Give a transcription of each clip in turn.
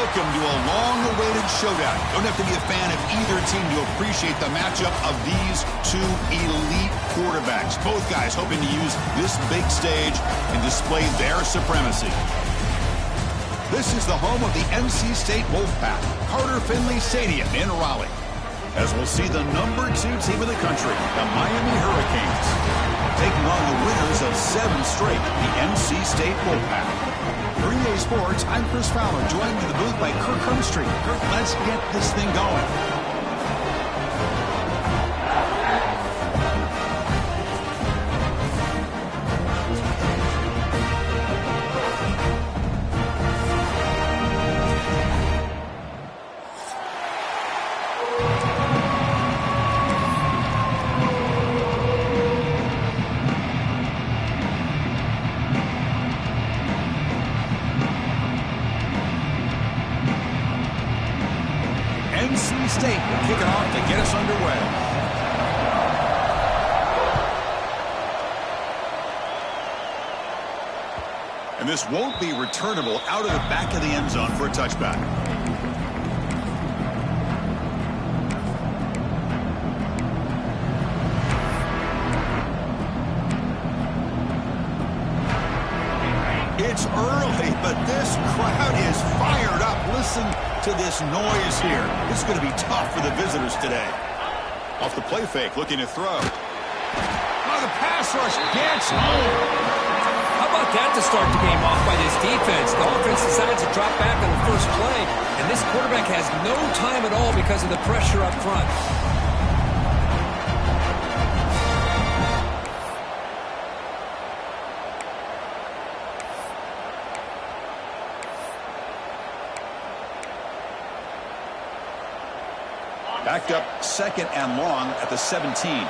Welcome to a long-awaited showdown. Don't have to be a fan of either team to appreciate the matchup of these two elite quarterbacks. Both guys hoping to use this big stage and display their supremacy. This is the home of the NC State Wolfpack, Carter Finley Stadium in Raleigh. As we'll see the #2 team in the country, the Miami Hurricanes, taking on the winners of 7 straight, the NC State Wolfpack. For EA Sports, I'm Chris Fowler, joined in the booth by Kirk Herbstreit. Kirk, let's get this thing going. NC State will kick it off to get us underway. And this won't be returnable out of the back of the end zone for a touchback. It's early, but this crowd is fired up. Listen to this noise here. It's going to be tough for the visitors today. Off the play fake, looking to throw. Oh, the pass rush gets home. How about that to start the game off by this defense? The offense decides to drop back on the first play, and this quarterback has no time at all because of the pressure up front. Backed up 2nd and long at the 17.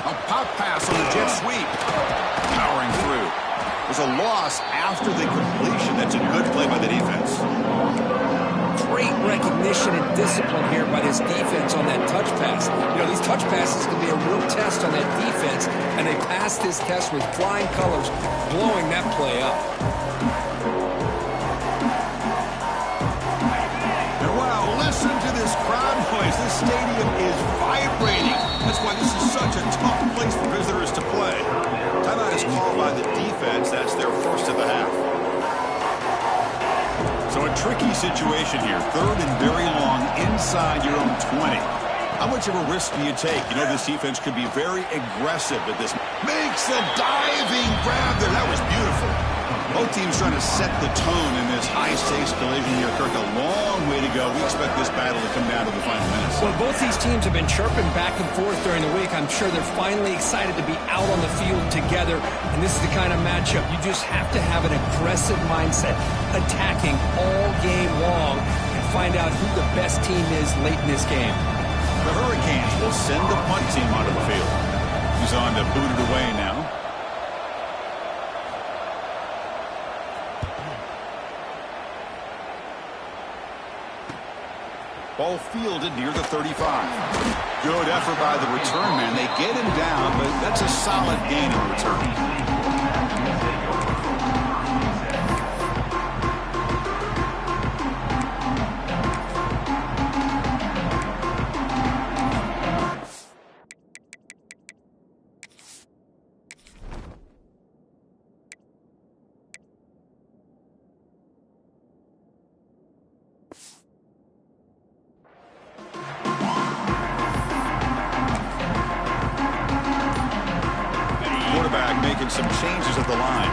A pop pass on the jet sweep. Powering through. There's a loss after the completion. That's a good play by the defense. Great recognition and discipline here by this defense on that touch pass. You know, these touch passes can be a real test on that defense, and they passed this test with flying colors, blowing that play up. Listen to this crowd noise. This stadium is vibrating. That's why this is such a tough place for visitors to play. Timeout is called by the defense. That's their first of the half. So a tricky situation here. 3rd and very long inside your own 20. How much of a risk do you take? You know this defense could be very aggressive at this. Makes a diving grab there. That was beautiful. Both teams trying to set the tone in this high-stakes collision here. Kirk, a long way to go. We expect this battle to come down to the final minutes. Well, both these teams have been chirping back and forth during the week. I'm sure they're finally excited to be out on the field together. And this is the kind of matchup you just have to have an aggressive mindset, attacking all game long, and find out who the best team is late in this game. The Hurricanes will send the punt team onto the field. He's on to boot it away now. Ball fielded near the 35. Good effort by the return man. They get him down, but that's a solid gain in return. Making some changes at the line.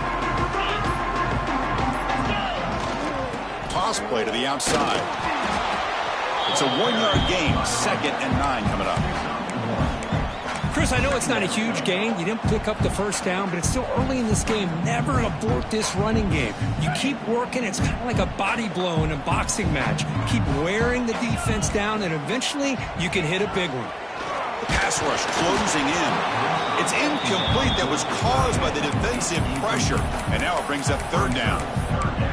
Toss play to the outside. It's a 1-yard gain. 2nd and 9 coming up. Chris, I know it's not a huge gain. You didn't pick up the first down, but it's still early in this game. Never abort this running game. You keep working. It's kind of like a body blow in a boxing match. Keep wearing the defense down, and eventually you can hit a big one. The pass rush closing in. It's incomplete. That was caused by the defensive pressure. And now it brings up 3rd down.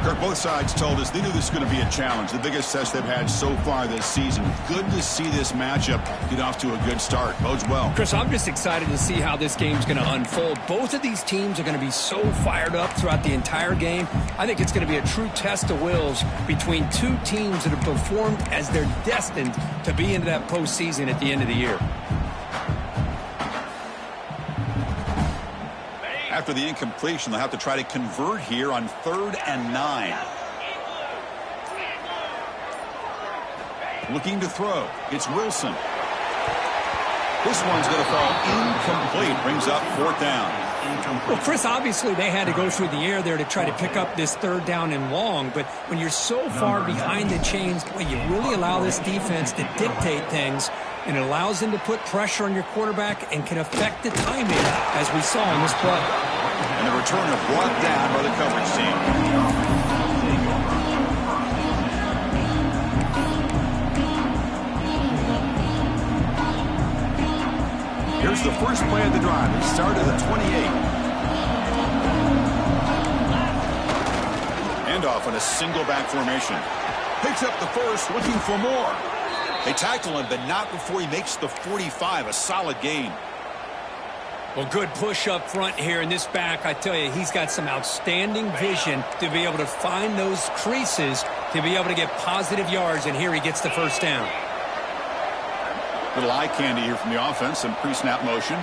Kirk, both sides told us they knew this was going to be a challenge, the biggest test they've had so far this season. Good to see this matchup get off to a good start. Bodes well. Chris, I'm just excited to see how this game's going to unfold. Both of these teams are going to be so fired up throughout the entire game. I think it's going to be a true test of wills between two teams that have performed as they're destined to be into that postseason at the end of the year. After the incompletion, they'll have to try to convert here on 3rd and 9. Looking to throw. It's Wilson. This one's going to fall incomplete. Brings up 4th down. Well, Chris, obviously they had to go through the air there to try to pick up this 3rd down and long, but when you're so far behind the chains, boy, you really allow this defense to dictate things, and it allows them to put pressure on your quarterback and can affect the timing, as we saw in this play. And the returner brought down by the coverage team. Here's the first play of the drive. It started at the 28. Handoff in a single back formation. Picks up the first, looking for more. They tackle him, but not before he makes the 45. A solid gain. Well, good push up front here in this back. I tell you, he's got some outstanding vision to be able to find those creases to be able to get positive yards, and here he gets the first down. Little eye candy here from the offense and pre-snap motion.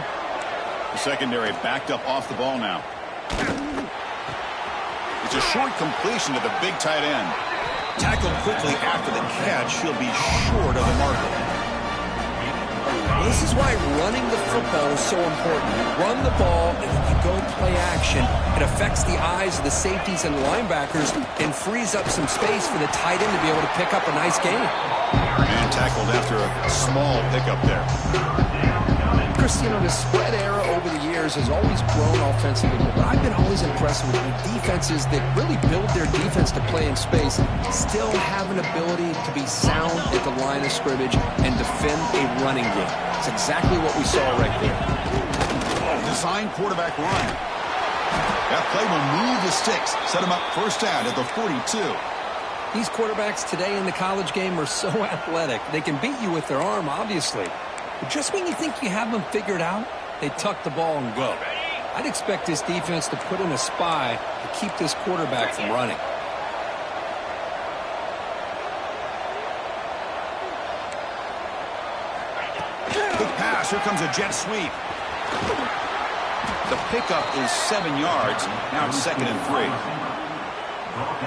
The secondary backed up off the ball now. It's a short completion to the big tight end. Tackled quickly after the catch. He'll be short of the marker. Well, this is why running the football is so important. You run the ball, and then you go play action. It affects the eyes of the safeties and linebackers and frees up some space for the tight end to be able to pick up a nice gain. And tackled after a small pickup there. Chris, you know, the spread era over the years has always grown offensively, but I've been always impressed with defenses that really build their defense to play in space, still have an ability to be sound at the line of scrimmage and defend a running game. It's exactly what we saw right there. Design quarterback run. That play will move the sticks, set him up first down at the 42. These quarterbacks today in the college game are so athletic. They can beat you with their arm, obviously. But just when you think you have them figured out, they tuck the ball and go. I'd expect this defense to put in a spy to keep this quarterback from running. Quick pass. Here comes a jet sweep. The pickup is 7 yards. Now it's 2nd and 3.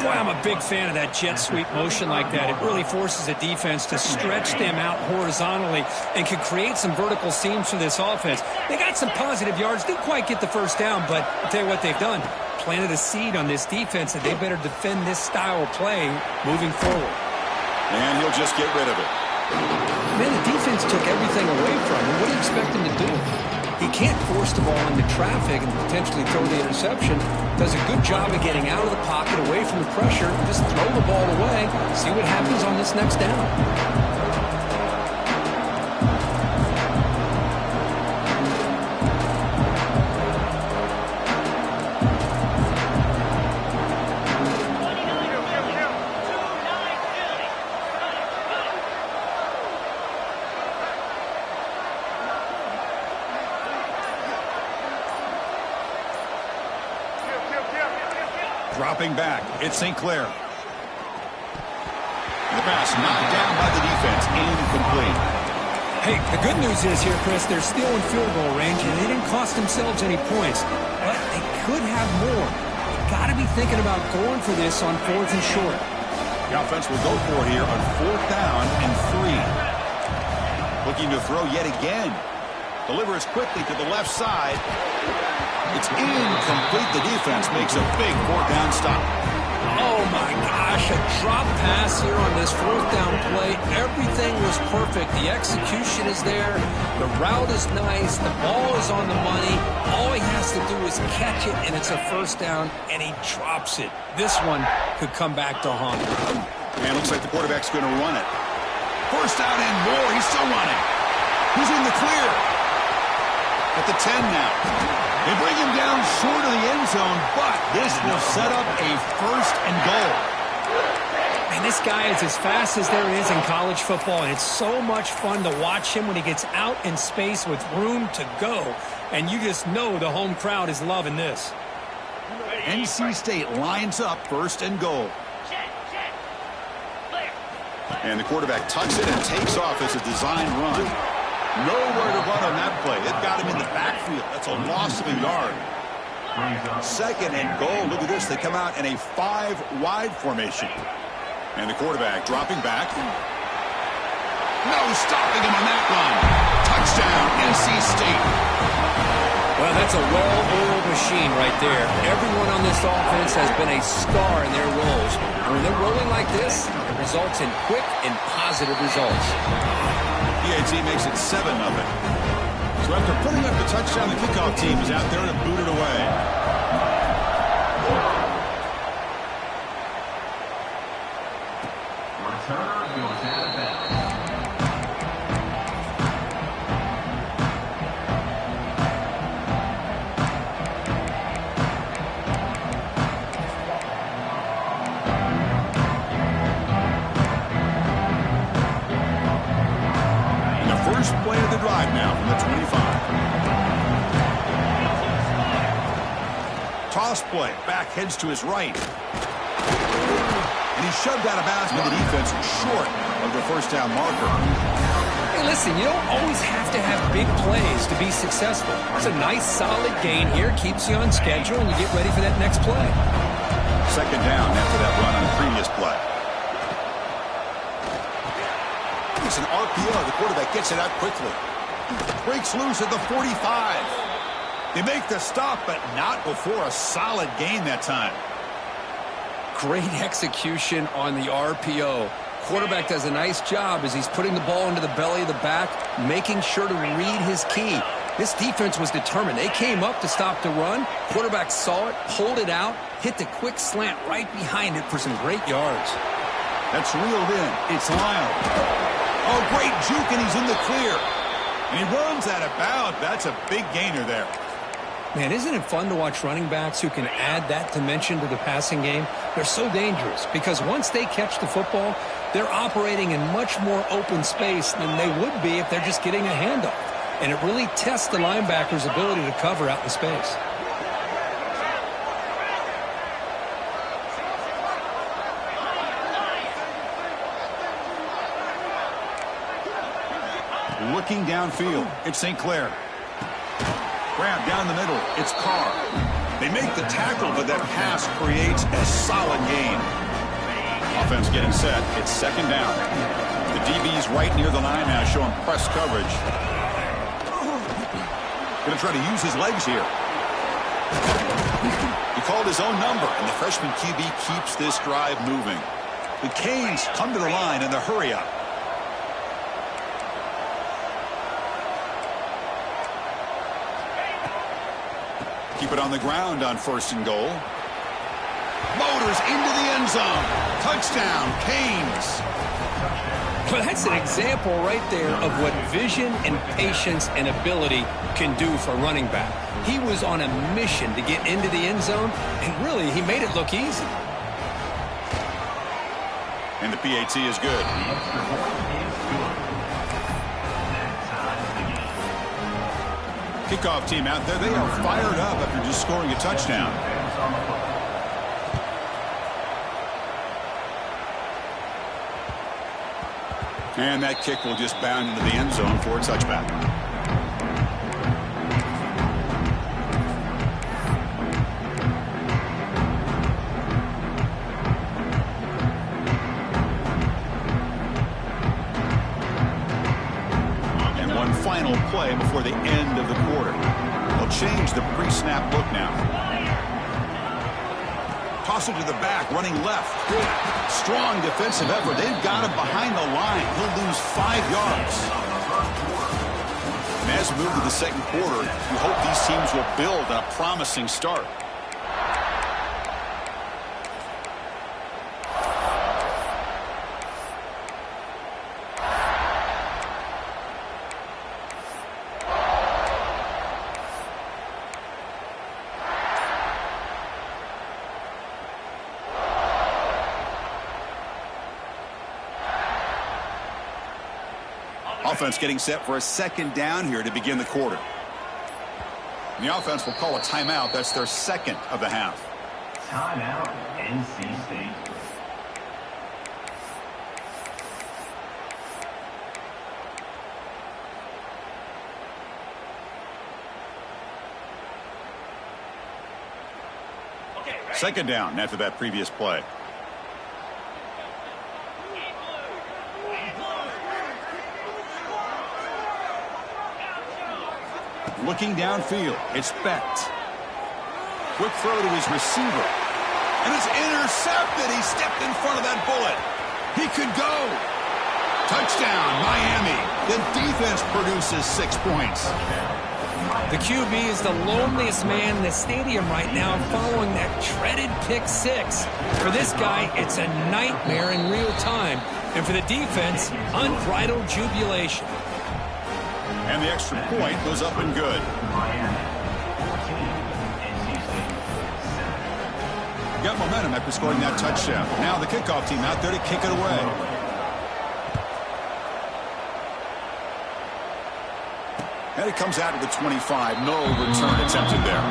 Boy, I'm a big fan of that jet sweep motion like that. It really forces a defense to stretch them out horizontally and can create some vertical seams for this offense. They got some positive yards, didn't quite get the first down, but I'll tell you what they've done. Planted a seed on this defense that they better defend this style of play moving forward. And he'll just get rid of it. Man, the defense took everything away from him. What do you expect him to do? He can't force the ball into traffic and potentially throw the interception. Does a good job of getting out of the pocket, away from the pressure, just throw the ball away, see what happens on this next down. Dropping back, it's St. Clair. The pass knocked down by the defense, incomplete. Hey, the good news is here, Chris, they're still in field goal range, and they didn't cost themselves any points. But they could have more. You got to be thinking about going for this on 4th and short. The offense will go for it here on 4th down and 3. Looking to throw yet again. Delivers quickly to the left side. It's incomplete. The defense makes a big 4th down stop. Oh, my gosh, a drop pass here on this 4th down play. Everything was perfect. The execution is there. The route is nice. The ball is on the money. All he has to do is catch it, and it's a 1st down, and he drops it. This one could come back to haunt him. And looks like the quarterback's going to run it. 1st down and more. He's still running. He's in the clear. At the 10 now. They bring him down short of the end zone, but this will set up a first and goal. And this guy is as fast as there is in college football, and it's so much fun to watch him when he gets out in space with room to go. And you just know the home crowd is loving this. NC State lines up first and goal. And the quarterback tucks it and takes off as a design run. Nowhere to run on that play. It got him in the backfield. That's a loss of a yard. Second and goal. Look at this. They come out in a 5-wide formation. And the quarterback dropping back. No stopping him on that run. Touchdown, NC State. Well, that's a well-oiled machine right there. Everyone on this offense has been a star in their roles. And when they're rolling like this, it results in quick and positive results. PAT makes it 7-0. So after putting up the touchdown, the kickoff team is out there to boot it away. Returner goes out of bounds. Play of the drive now from the 25. Toss play. Back heads to his right. And he shoved out of bounds by the defense short of the first down marker. Hey, listen, you don't always have to have big plays to be successful. It's a nice, solid gain here. Keeps you on schedule, and you get ready for that next play. Second down after that run on the previous play. It's an RPO. The quarterback gets it out quickly. Breaks loose at the 45. They make the stop, but not before a solid gain that time. Great execution on the RPO. Quarterback does a nice job as he's putting the ball into the belly of the back, making sure to read his key. This defense was determined. They came up to stop the run. Quarterback saw it, pulled it out, hit the quick slant right behind it for some great yards. That's reeled in. It's Lyle. Oh, great juke, and he's in the clear. And he runs out of bounds. That's a big gainer there. Man, isn't it fun to watch running backs who can add that dimension to the passing game? They're so dangerous because once they catch the football, they're operating in much more open space than they would be if they're just getting a handoff. And it really tests the linebacker's ability to cover out in space. Looking downfield, it's St. Clair. Grab down the middle, it's Carr. They make the tackle, but that pass creates a solid gain. Offense getting set, it's second down. The DB's right near the line now, showing press coverage. Gonna try to use his legs here. He called his own number, and the freshman QB keeps this drive moving. The Canes come to the line in the hurry-up. Keep it on the ground on first and goal. Motors into the end zone. Touchdown, Canes. Well, that's an example right there of what vision and patience and ability can do for a running back. He was on a mission to get into the end zone, and really, he made it look easy. And the PAT is good. Kickoff team out there. They are fired up after just scoring a touchdown. And that kick will just bound into the end zone for a touchback. And one final play before the end of the quarter. They'll change the pre-snap look now. Toss it to the back, running left. Strong defensive effort. They've got him behind the line. He'll lose 5 yards. And as we move to the second quarter, we hope these teams will build on a promising start. offense getting set for a second down here to begin the quarter. And the offense will call a timeout. That's their second of the half. Timeout, NC State. Second down after that previous play. Looking downfield, it's Becht. Quick throw to his receiver. And it's intercepted. He stepped in front of that bullet. He could go. Touchdown, Miami. The defense produces 6 points. The QB is the loneliest man in the stadium right now following that dreaded pick six. For this guy, it's a nightmare in real time. And for the defense, unbridled jubilation. And the extra point goes up and good. Got momentum after scoring that touchdown. Now the kickoff team out there to kick it away. And it comes out to the 25. No return attempted there.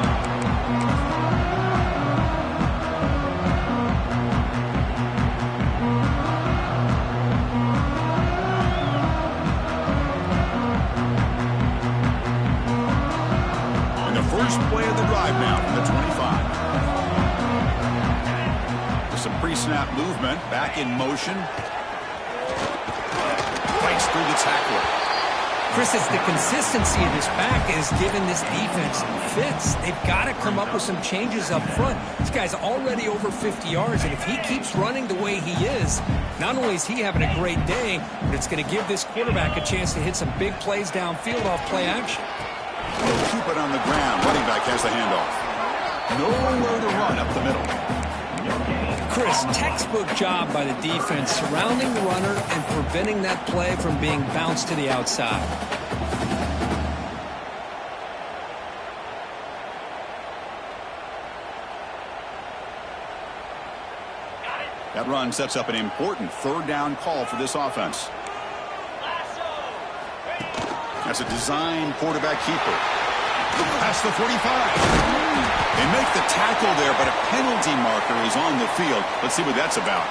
And the first play of the drive now from the 25. With some pre-snap movement. Back in motion. Breaks through the tackler. Chris, it's the consistency of this back is giving this defense fits. They've got to come up with some changes up front. This guy's already over 50 yards, and if he keeps running the way he is, not only is he having a great day, but it's going to give this quarterback a chance to hit some big plays downfield off play action. They'll keep it on the ground. Running back has the handoff. Nowhere to run up the middle. Chris, textbook job by the defense surrounding the runner and preventing that play from being bounced to the outside. That run sets up an important third down call for this offense. That's a design quarterback keeper. Past the 45. They make the tackle there, but a penalty marker is on the field. Let's see what that's about.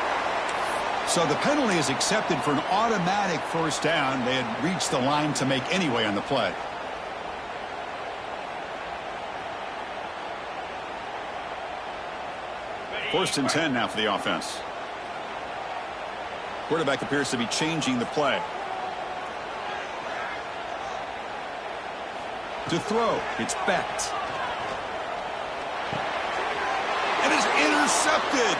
So the penalty is accepted for an automatic first down. They had reached the line to make anyway on the play. First and 10 now for the offense. Quarterback appears to be changing the play. To throw, it's Becht. And it's intercepted.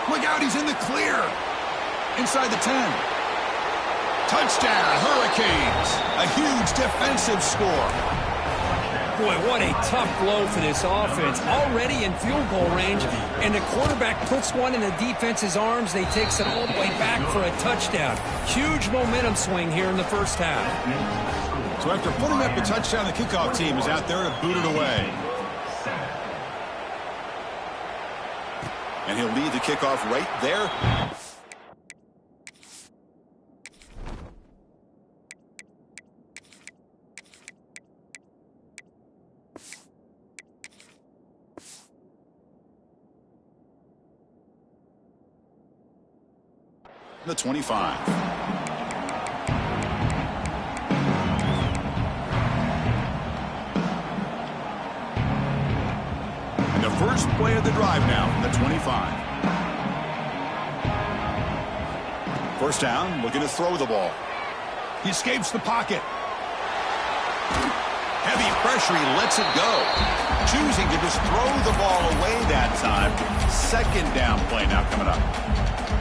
Look out, he's in the clear. Inside the 10. Touchdown, Hurricanes. A huge defensive score. Boy, what a tough blow for this offense. Already in field goal range, and the quarterback puts one in the defense's arms. They takes it all the way back for a touchdown. Huge momentum swing here in the first half. So after putting up the touchdown, the kickoff team is out there to boot it away. And he'll lead the kickoff right there. The 25. And the first play of the drive now from the 25. First down, looking to throw the ball. He escapes the pocket. Heavy pressure, he lets it go. Choosing to just throw the ball away that time. Second down play now coming up.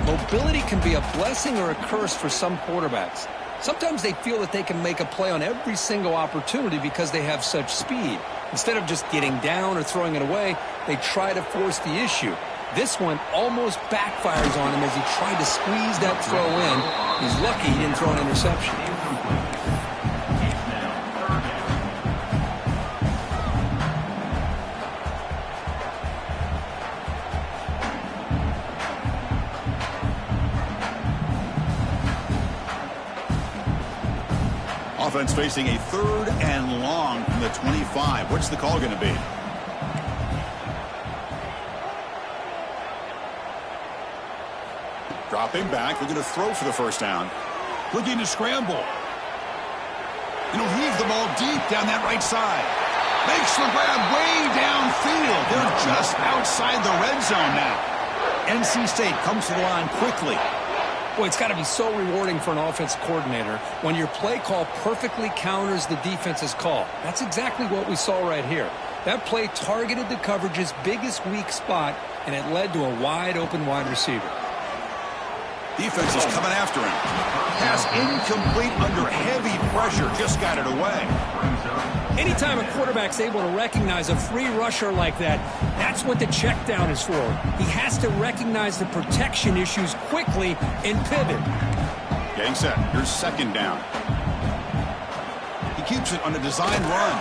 Mobility can be a blessing or a curse for some quarterbacks. Sometimes they feel that they can make a play on every single opportunity because they have such speed. Instead of just getting down or throwing it away, they try to force the issue. This one almost backfires on him as he tried to squeeze that throw in. He's lucky he didn't throw an interception. Offense facing a 3rd and long from the 25. What's the call going to be? Dropping back, looking to throw for the first down. Looking to scramble. He'll heave the ball deep down that right side. Makes the grab way downfield. They're just outside the red zone now. NC State comes to the line quickly. Boy, it's got to be so rewarding for an offense coordinator when your play call perfectly counters the defense's call. That's exactly what we saw right here. That play targeted the coverage's biggest weak spot, and it led to a wide-open wide receiver. Defense is coming after him. Pass incomplete under heavy pressure. Just got it away. Anytime a quarterback's able to recognize a free rusher like that, that's what the check down is for. He has to recognize the protection issues quickly and pivot. Getting set. Here's 2nd down. He keeps it on a design run.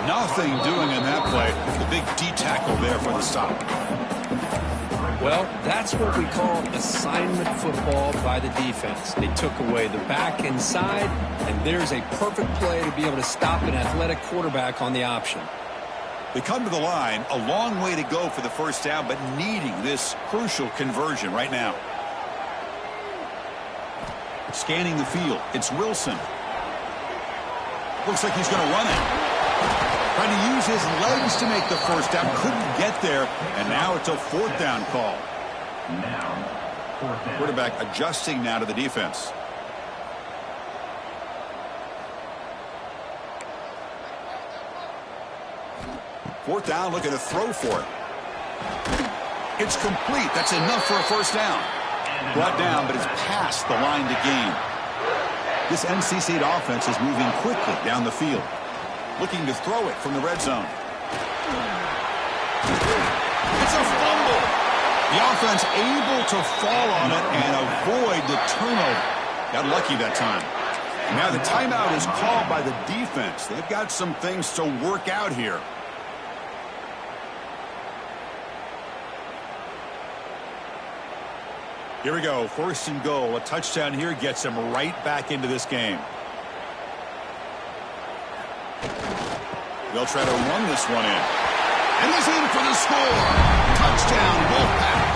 Nothing doing in that play. The big D tackle there for the stop. Well, that's what we call assignment football by the defense. They took away the back inside, and there's a perfect play to be able to stop an athletic quarterback on the option. They come to the line, a long way to go for the first down, but needing this crucial conversion right now. Scanning the field, it's Wilson. Looks like he's going to run it. Trying to use his legs to make the first down. Couldn't get there. And now it's a 4th down call. Now, 4th down. Quarterback adjusting now to the defense. Fourth down, looking to throw for it. It's complete. That's enough for a first down. Brought down, but it's past the line to gain. This NC State offense is moving quickly down the field. Looking to throw it from the red zone. It's a fumble. The offense able to fall on it and avoid the turnover. Got lucky that time. Now the timeout is called by the defense. They've got some things to work out here. Here we go. 1st and goal. A touchdown here gets them right back into this game. They'll try to run this one in. And he's in for the score. Touchdown, Wolfpack.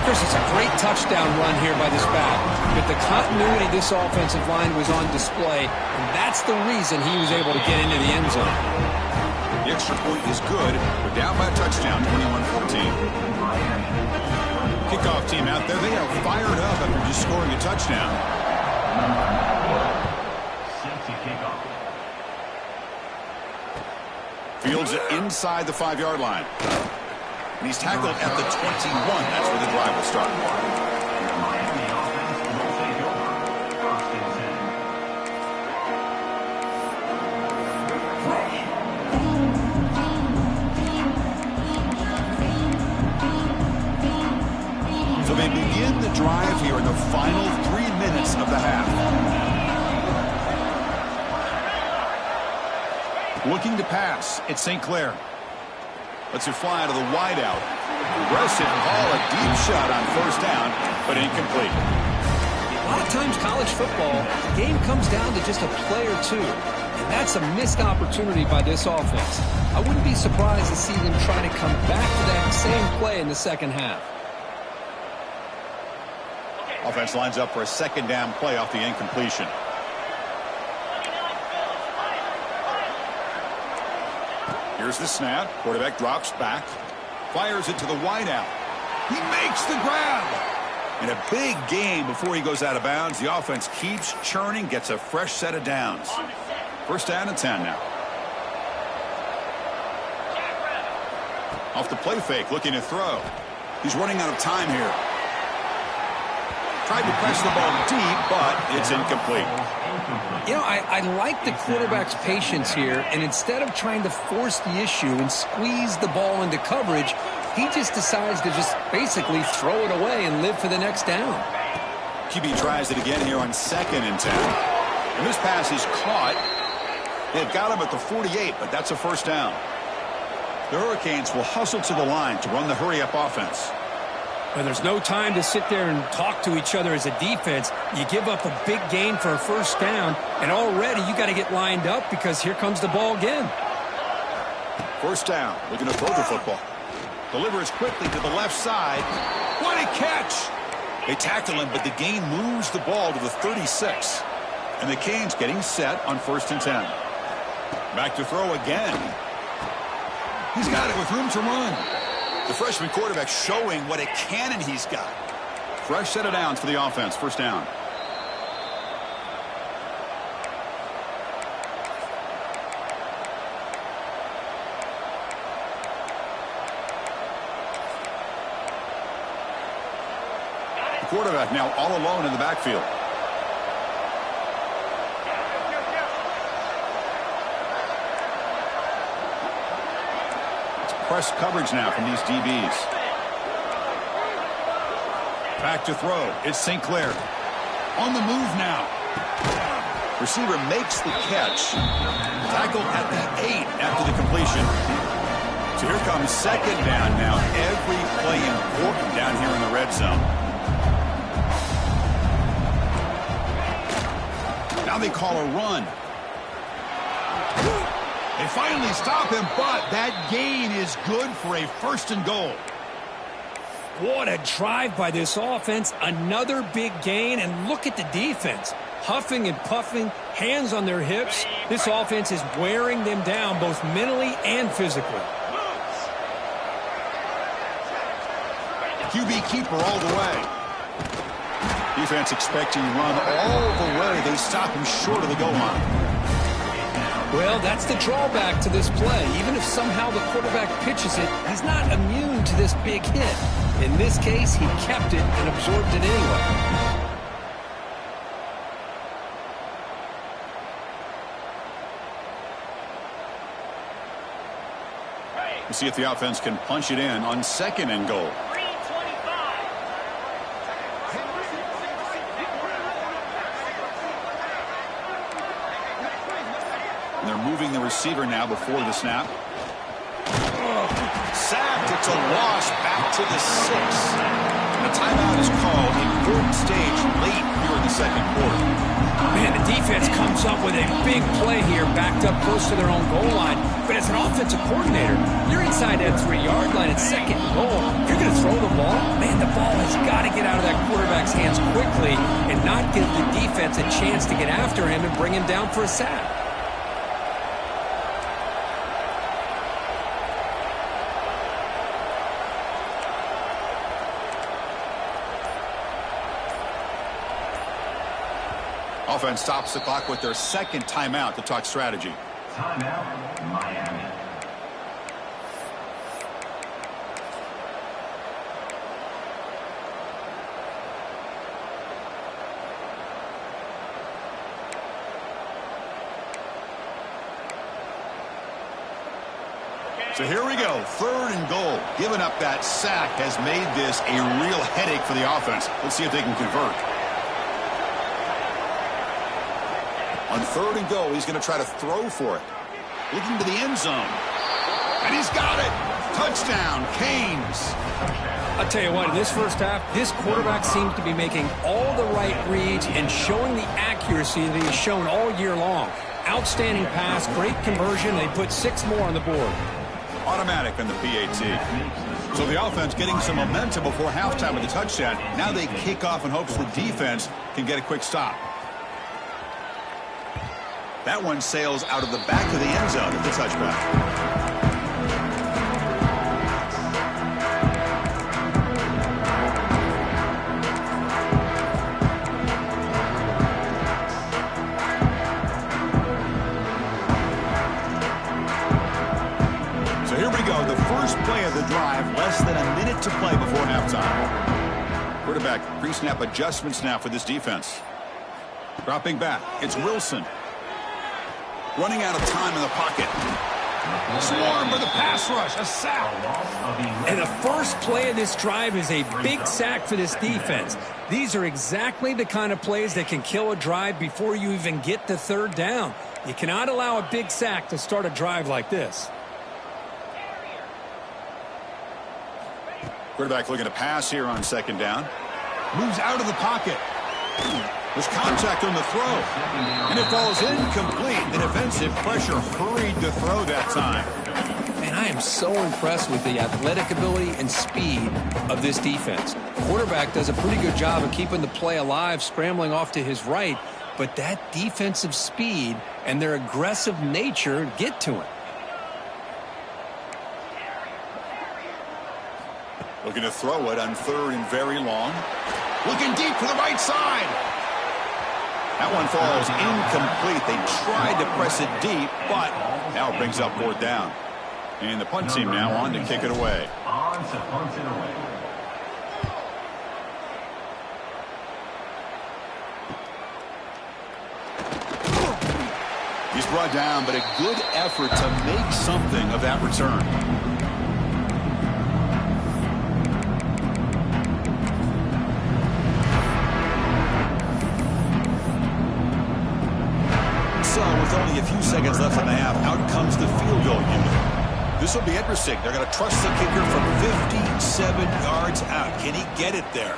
Chris, it's a great touchdown run here by this back. But the continuity of this offensive line was on display, and that's the reason he was able to get into the end zone. The extra point is good. We're down by a touchdown, 21-14. Kickoff team out there. They are fired up after just scoring a touchdown. Safety kickoff. Fields it inside the 5-yard line. And he's tackled at the 21. That's where the drive will start. Miami offense will take over. 1st and 10. So they begin the drive here in the final 3 minutes of the half. Looking to pass. It's St. Clair. Lets it fly to the wideout. Aggressive ball, a deep shot on 1st down, but incomplete. A lot of times college football, the game comes down to just a play or two. And that's a missed opportunity by this offense. I wouldn't be surprised to see them try to come back to that same play in the 2nd half. Offense lines up for a 2nd down play off the incompletion. Here's the snap. Quarterback drops back. Fires it to the wideout. He makes the grab. And a big gain before he goes out of bounds. The offense keeps churning, gets a fresh set of downs. 1st down and 10 now. Off the play fake, looking to throw. He's running out of time here. Tried to press the ball deep, but it's incomplete. You know, I like the quarterback's patience here, and instead of trying to force the issue and squeeze the ball into coverage, he just decides to just basically throw it away and live for the next down. QB tries it again here on 2nd and 10. And this pass is caught. They've got him at the 48, but that's a 1st down. The Hurricanes will hustle to the line to run the hurry-up offense. Well, there's no time to sit there and talk to each other as a defense. You give up a big gain for a first down, and already you got to get lined up because here comes the ball again. First down, looking to throw the football. Delivers quickly to the left side. What a catch! They tackle him, but the gain moves the ball to the 36. And the Canes getting set on 1st and 10. Back to throw again. He's got it with room to run. The freshman quarterback showing what a cannon he's got. Fresh set of downs for the offense. First down. The quarterback now all alone in the backfield. Press coverage now from these DBs. Back to throw. It's St. Clair. On the move now. Receiver makes the catch. Tackled at the 8 after the completion. So here comes second down now. Every play important down here in the red zone. Now they call a run. They finally stop him, but that gain is good for a 1st and goal. What a drive by this offense. Another big gain, and look at the defense. Huffing and puffing, hands on their hips. This offense is wearing them down both mentally and physically. QB keeper all the way. Defense expecting run all the way. They stop him short of the goal line. Well, that's the drawback to this play. Even if somehow the quarterback pitches it, he's not immune to this big hit. In this case, he kept it and absorbed it anyway. We'll see if the offense can punch it in on 2nd and goal. And they're moving the receiver now before the snap. Sacked. It's a loss back to the 6. And a timeout is called. Important stage late here in the 2nd quarter. Man, the defense comes up with a big play here, backed up close to their own goal line. But as an offensive coordinator, you're inside that 3-yard line at 2nd and goal. If you're going to throw the ball, man, the ball has got to get out of that quarterback's hands quickly and not give the defense a chance to get after him and bring him down for a sack. Offense stops the clock with their 2nd timeout to talk strategy. Timeout, Miami. So here we go, 3rd and goal. Giving up that sack has made this a real headache for the offense. Let's see if they can convert. On 3rd and goal, he's going to try to throw for it. Looking to the end zone. And he's got it. Touchdown, Canes. I'll tell you what, in this first half, this quarterback seems to be making all the right reads and showing the accuracy that he's shown all year long. Outstanding pass, great conversion. They put 6 more on the board. Automatic on the PAT. So the offense getting some momentum before halftime with the touchdown. Now they kick off in hopes the defense can get a quick stop. That one sails out of the back of the end zone at the touchback. So here we go, the first play of the drive, less than a minute to play before halftime. Quarterback pre-snap adjustments now for this defense. Dropping back, it's Wilson. Running out of time in the pocket. Swarm with a pass rush, a sack. And the first play of this drive is a big sack for this defense. These are exactly the kind of plays that can kill a drive before you even get to 3rd down. You cannot allow a big sack to start a drive like this. Quarterback looking to pass here on second down. Moves out of the pocket. There's contact on the throw. And it falls incomplete. The defensive pressure hurried to throw that time. And I am so impressed with the athletic ability and speed of this defense. Quarterback does a pretty good job of keeping the play alive, scrambling off to his right. But that defensive speed and their aggressive nature get to him. Looking to throw it on third and very long. Looking deep to the right side. That one falls incomplete. They tried to press it deep, but now it brings up fourth down. And the punt team now on to kick it away. On to punt it away. He's brought down, but a good effort to make something of that return. So, with only a few seconds left in the half, out comes the field goal unit. This will be interesting. They're going to trust the kicker from 57 yards out. Can he get it there?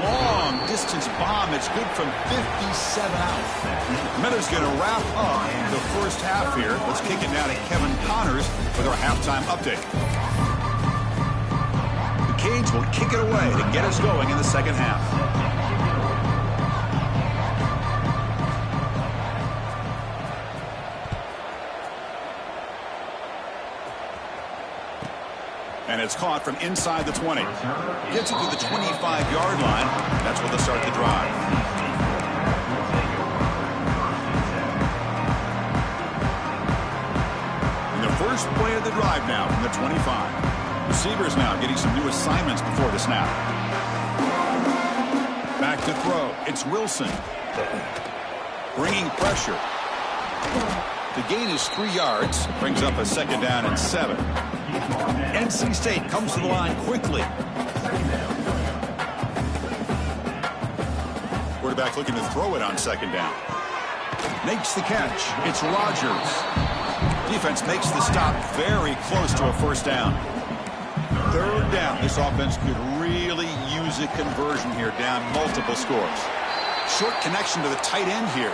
Long distance bomb. It's good from 57 out. Miller's going to wrap up the first half here. Let's kick it now to Kevin Connors with our halftime update. The Canes will kick it away to get us going in the second half. And it's caught from inside the 20. Gets it to the 25-yard line. That's where they'll start the drive. And the first play of the drive now from the 25. Receivers now getting some new assignments before the snap. Back to throw. It's Wilson. Bringing pressure. The gain is 3 yards. Brings up a second down and 7. NC State comes to the line quickly. Quarterback looking to throw it on second down. Makes the catch. It's Rogers. Defense makes the stop very close to a first down. Third down. This offense could really use a conversion here, down multiple scores. Short connection to the tight end here.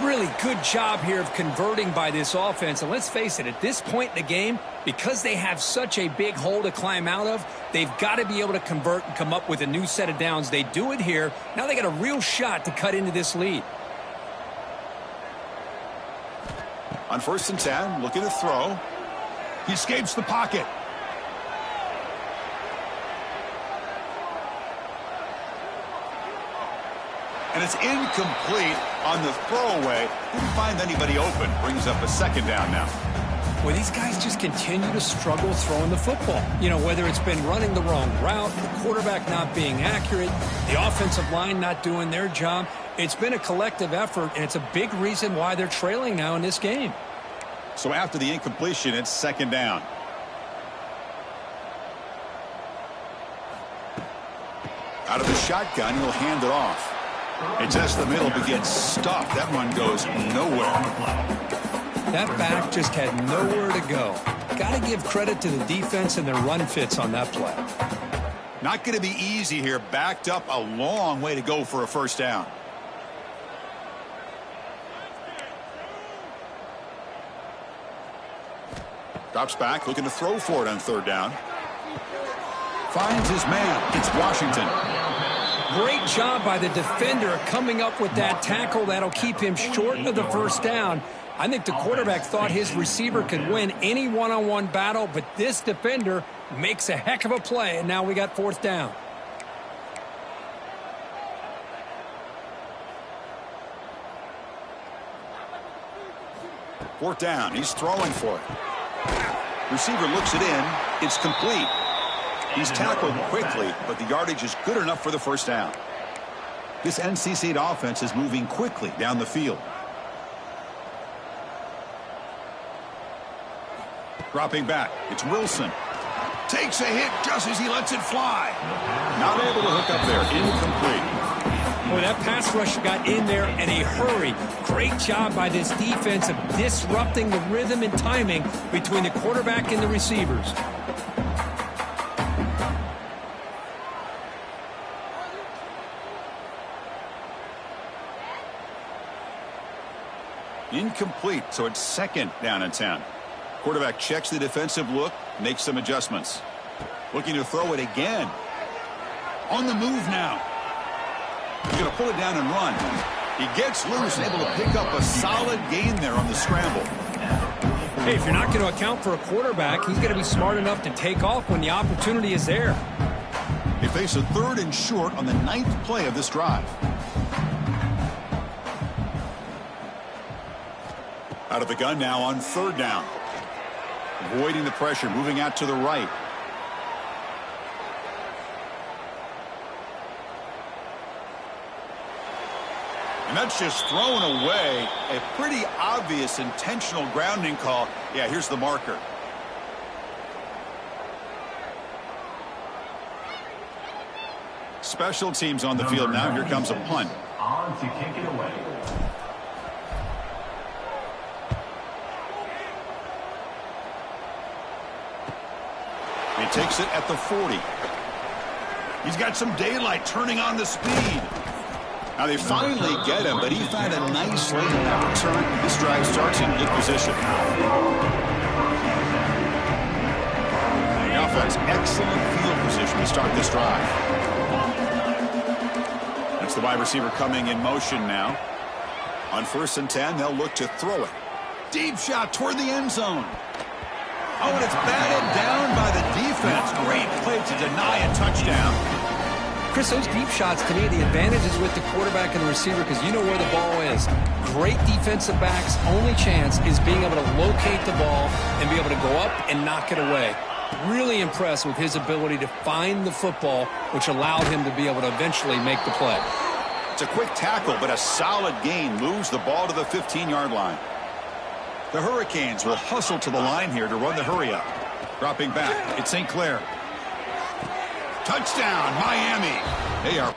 Really good job here of converting by this offense. And let's face it, at this point in the game, because they have such a big hole to climb out of, they've got to be able to convert and come up with a new set of downs. They do it here. Now they got a real shot to cut into this lead. On 1st and 10, looking to throw. He escapes the pocket. And it's incomplete on the throwaway. Didn't find anybody open. Brings up a second down now. Well, these guys just continue to struggle throwing the football. You know, whether it's been running the wrong route, the quarterback not being accurate, the offensive line not doing their job. It's been a collective effort, and it's a big reason why they're trailing now in this game. So after the incompletion, it's second down. Out of the shotgun, he'll hand it off. It's just the middle, but gets stuffed. That one goes nowhere. That back just had nowhere to go. Got to give credit to the defense and their run fits on that play. Not going to be easy here. Backed up a long way to go for a first down. Drops back, looking to throw for it on third down. Finds his man. It's Washington. Great job by the defender coming up with that tackle that'll keep him short of the first down. I think the quarterback thought his receiver could win any one-on-one battle, but this defender makes a heck of a play, and now we got fourth down. Fourth down. He's throwing for it. Receiver looks it in. It's complete. He's tackled quickly, but the yardage is good enough for the first down. This NC State offense is moving quickly down the field. Dropping back. It's Wilson. Takes a hit just as he lets it fly. Not able to hook up there. Incomplete. Boy, that pass rush got in there in a hurry. Great job by this defense of disrupting the rhythm and timing between the quarterback and the receivers. Incomplete, so it's 2nd down and 10. Quarterback checks the defensive look, makes some adjustments. Looking to throw it again. On the move now. He's going to pull it down and run. He gets loose and able to pick up a solid gain there on the scramble. Hey, if you're not going to account for a quarterback, he's going to be smart enough to take off when the opportunity is there. They face a 3rd and short on the 9th play of this drive. Out of the gun now on 3rd down. Avoiding the pressure, moving out to the right. And that's just thrown away. A pretty obvious intentional grounding call. Yeah, here's the marker. Special teams on the field now. Here comes a punt. On to kick it away. He takes it at the 40. He's got some daylight, turning on the speed. Now they finally get him, but he found a nice lane in that return. This drive starts in good position. The offense, excellent field position to start this drive. That's the wide receiver coming in motion now. On 1st and 10, they'll look to throw it. Deep shot toward the end zone. Oh, and it's batted down by the defense. Great play to deny a touchdown. Chris, those deep shots, to me, the advantage is with the quarterback and the receiver because you know where the ball is. Great defensive backs' only chance is being able to locate the ball and be able to go up and knock it away. Really impressed with his ability to find the football, which allowed him to be able to eventually make the play. It's a quick tackle, but a solid gain moves the ball to the 15-yard line. The Hurricanes will hustle to the line here to run the hurry up. Dropping back, it's St. Clair. Touchdown, Miami. They are